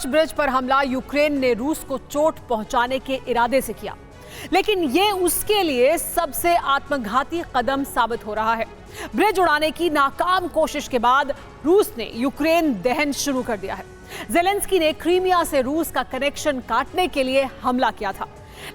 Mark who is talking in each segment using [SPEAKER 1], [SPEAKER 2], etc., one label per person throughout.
[SPEAKER 1] कर्च bridge पर हमला Ukraine ने रूस को चोट पहुंचाने के इरादे से किया, लेकिन ये उसके लिए सबसे आत्मघाती कदम साबित हो रहा है। ब्रिज उड़ाने की नाकाम कोशिश के बाद रूस ने यूक्रेन दहन शुरू कर दिया है। ज़ेलेंस्की ने क्रीमिया से रूस का कनेक्शन काटने के लिए हमला किया था,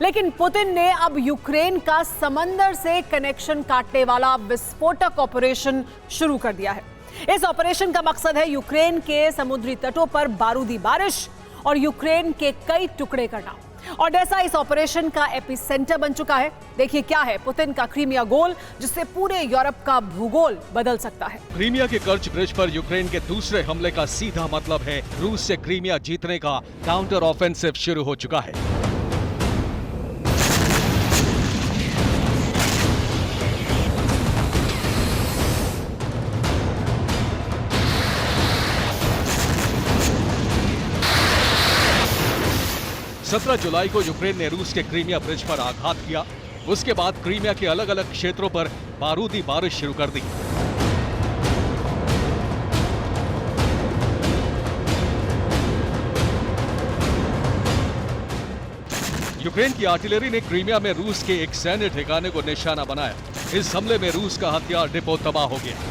[SPEAKER 1] लेकिन पुतिन ने अब यूक्रेन का समंदर से कनेक्शन काटने वाला विस्फोटक ऑपरेशन शुरू कर दिया है। इस ऑपरेशन का मकसद है यूक्रेन के समुद्री तटों पर बारूदी बारिश और यूक्रेन के कई टुकड़े करना। ओडेसा इस ऑपरेशन का एपिसेंटर बन चुका है। देखिए क्या है पुतिन का क्रीमिया गोल, जिससे पूरे यूरोप का भूगोल बदल सकता है।
[SPEAKER 2] क्रीमिया के कर्च ब्रिज पर यूक्रेन के दूसरे हमले का सीधा मतलब है रूस से क्रीमिया जीतने का काउंटर ऑफेंसिव शुरू हो चुका है। सत्रह जुलाई को यूक्रेन ने रूस के क्रीमिया ब्रिज पर आघात किया। उसके बाद क्रीमिया के अलग अलग क्षेत्रों पर बारूदी बारिश शुरू कर दी। यूक्रेन की आर्टिलरी ने क्रीमिया में रूस के एक सैन्य ठिकाने को निशाना बनाया। इस हमले में रूस का हथियार डिपो तबाह हो गया।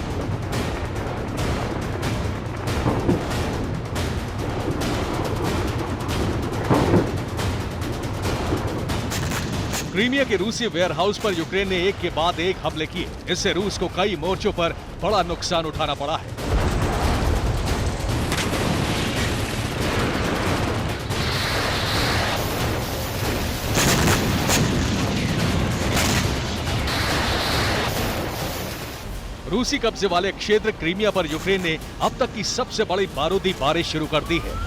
[SPEAKER 2] क्रीमिया के रूसी वेयरहाउस पर यूक्रेन ने एक के बाद एक हमले किए। इससे रूस को कई मोर्चों पर बड़ा नुकसान उठाना पड़ा है। रूसी कब्जे वाले क्षेत्र क्रीमिया पर यूक्रेन ने अब तक की सबसे बड़ी बारूदी बारिश शुरू कर दी है।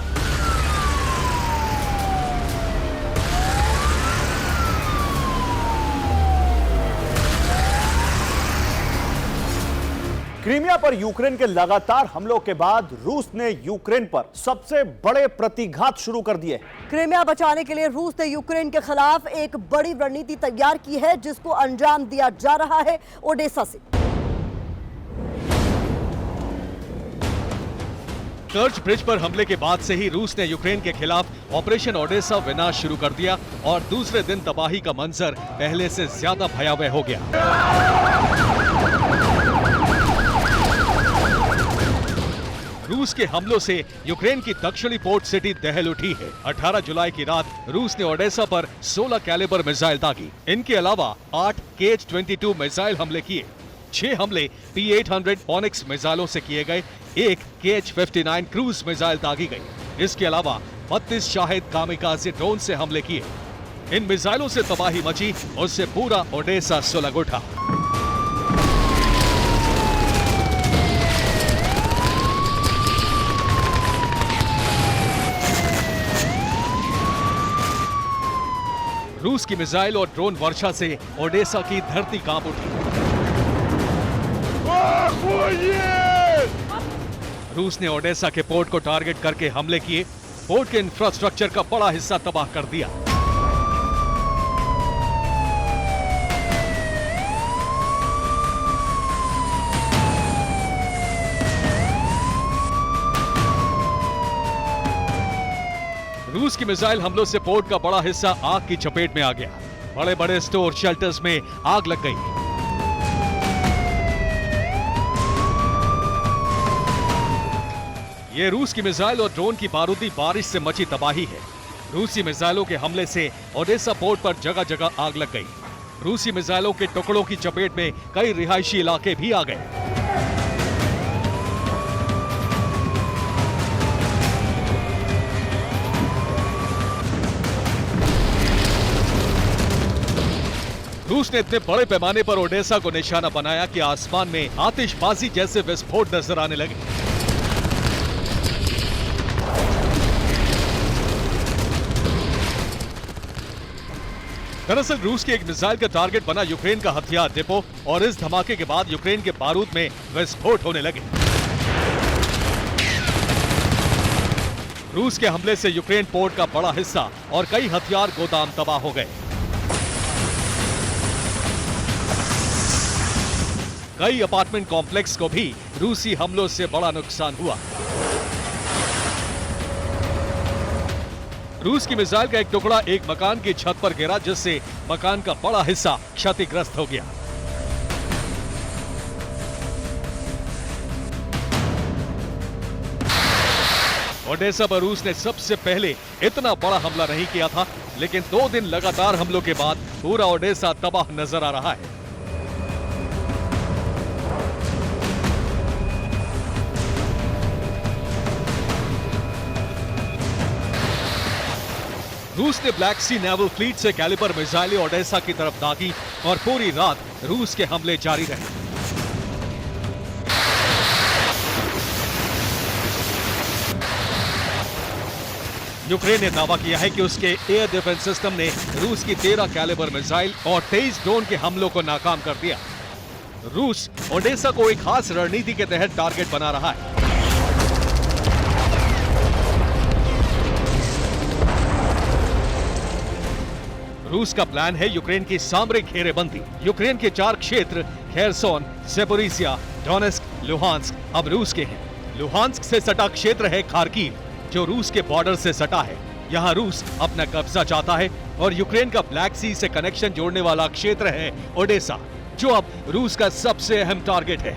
[SPEAKER 3] क्रीमिया पर यूक्रेन के लगातार हमलों के बाद रूस ने यूक्रेन पर सबसे बड़े प्रतिघात शुरू कर दिए।
[SPEAKER 4] क्रीमिया बचाने के लिए रूस ने यूक्रेन के खिलाफ एक बड़ी रणनीति तैयार की है, जिसको अंजाम दिया जा रहा है ओडेसा से।
[SPEAKER 2] कर्च ब्रिज पर हमले के बाद से ही रूस ने यूक्रेन के खिलाफ ऑपरेशन ओडेसा विनाश शुरू कर दिया और दूसरे दिन तबाही का मंजर पहले से ज्यादा भयावह हो गया। रूस के हमलों से यूक्रेन की दक्षिणी पोर्ट सिटी दहल उठी है। 18 जुलाई की रात रूस ने ओडेसा पर 16 कैलिबर मिसाइल दागी। इनके अलावा 8 KH-22 मिसाइल हमले किए। 6 हमले P-800 ऑनिक्स मिसाइलों से किए गए। एक KH-59 क्रूज मिसाइल दागी गई। इसके अलावा 32 शाहिद कामिकाज़े ड्रोन से हमले किए। इन मिसाइलों से तबाही मची, उससे पूरा ओडेसा सुलग उठा। रूस की मिसाइल और ड्रोन वर्षा से ओडेसा की धरती कांप उठी। रूस ने ओडेसा के पोर्ट को टारगेट करके हमले किए। पोर्ट के इंफ्रास्ट्रक्चर का बड़ा हिस्सा तबाह कर दिया। रूस की मिसाइल हमलों से पोर्ट का बड़ा हिस्सा आग की चपेट में आ गया। बड़े बड़े स्टोर शेल्टर्स में आग लग गई। ये रूस की मिसाइल और ड्रोन की बारूदी बारिश से मची तबाही है। रूसी मिसाइलों के हमले से ओडेसा पोर्ट पर जगह जगह आग लग गई। रूसी मिसाइलों के टुकड़ों की चपेट में कई रिहायशी इलाके भी आ गए। रूस ने इतने बड़े पैमाने पर ओडेसा को निशाना बनाया कि आसमान में आतिशबाजी जैसे विस्फोट नजर आने लगे। दरअसल रूस की एक मिसाइल का टारगेट बना यूक्रेन का हथियार डिपो और इस धमाके के बाद यूक्रेन के बारूद में विस्फोट होने लगे। रूस के हमले से यूक्रेन पोर्ट का बड़ा हिस्सा और कई हथियार गोदाम तबाह हो गए। कई अपार्टमेंट कॉम्प्लेक्स को भी रूसी हमलों से बड़ा नुकसान हुआ। रूस की मिसाइल का एक टुकड़ा एक मकान की छत पर गिरा, जिससे मकान का बड़ा हिस्सा क्षतिग्रस्त हो गया। ओडेसा पर रूस ने सबसे पहले इतना बड़ा हमला नहीं किया था, लेकिन 2 दिन लगातार हमलों के बाद पूरा ओडेसा तबाह नजर आ रहा है। रूस ने ब्लैक सी नेवल फ्लीट से कैलिपर मिसाइलें ओडेसा की तरफ दागी और पूरी रात रूस के हमले जारी रहे। यूक्रेन ने दावा किया है कि उसके एयर डिफेंस सिस्टम ने रूस की 13 कैलिबर मिसाइल और 23 ड्रोन के हमलों को नाकाम कर दिया। रूस ओडेसा को एक खास रणनीति के तहत टारगेट बना रहा है। रूस का प्लान है यूक्रेन की सामरिक घेरेबंदी। यूक्रेन के 4 क्षेत्र खेरसोन, ज़पोरिजिया, डोनेस्क, लुहांस्क अब रूस के हैं। लुहांस्क से सटा क्षेत्र है खार्किव, जो रूस के बॉर्डर से सटा है। यहाँ रूस अपना कब्जा चाहता है। और यूक्रेन का ब्लैक सी से कनेक्शन जोड़ने वाला क्षेत्र है ओडेसा, जो अब रूस का सबसे अहम टारगेट है।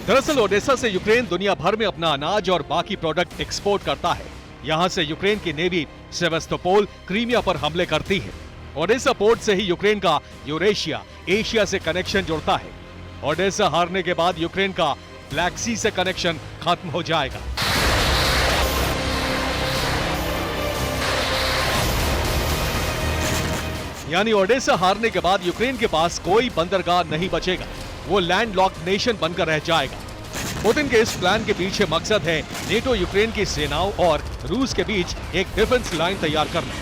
[SPEAKER 2] दरअसल ओडेसा से यूक्रेन दुनिया भर में अपना अनाज और बाकी प्रोडक्ट एक्सपोर्ट करता है। यहाँ से यूक्रेन की नेवी सेवास्तोपोल, क्रीमिया पर हमले करती है। ओडेसा पोर्ट से ही यूक्रेन का यूरेशिया, एशिया से कनेक्शन जुड़ता है। ओडेसा हारने के बाद यूक्रेन का ब्लैक सी से कनेक्शन खत्म हो जाएगा। यानी ओडेसा हारने के बाद यूक्रेन के पास कोई बंदरगाह नहीं बचेगा, वो लैंडलॉक्ड नेशन बनकर रह जाएगा। पुतिन के इस प्लान के पीछे मकसद है नेटो यूक्रेन की सेनाओं और रूस के बीच एक डिफेंस लाइन तैयार करना।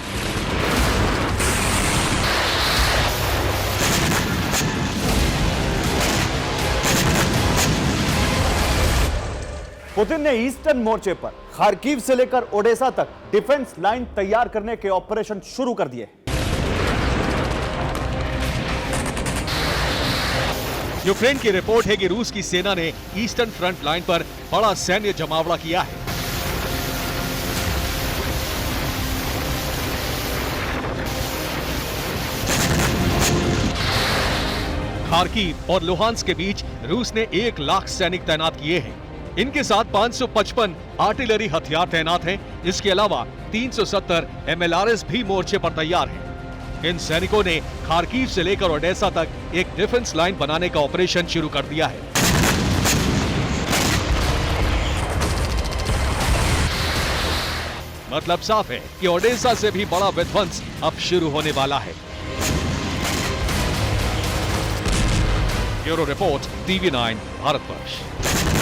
[SPEAKER 3] पुतिन ने ईस्टर्न मोर्चे पर खार्किव से लेकर ओडेसा तक डिफेंस लाइन तैयार करने के ऑपरेशन शुरू कर दिए।
[SPEAKER 2] यूक्रेन की रिपोर्ट है कि रूस की सेना ने ईस्टर्न फ्रंट लाइन पर बड़ा सैन्य जमावड़ा किया है। खार्किव और लुहांस्क के बीच रूस ने 1 लाख सैनिक तैनात किए हैं। इनके साथ 555 आर्टिलरी हथियार तैनात हैं। इसके अलावा 370 MLRS भी मोर्चे पर तैयार हैं। इन सैनिकों ने खार्किव से लेकर ओडेसा तक एक डिफेंस लाइन बनाने का ऑपरेशन शुरू कर दिया है। मतलब साफ है कि ओडेसा से भी बड़ा विध्वंस अब शुरू होने वाला है। Bureau report, TV9 Bharatvarsh.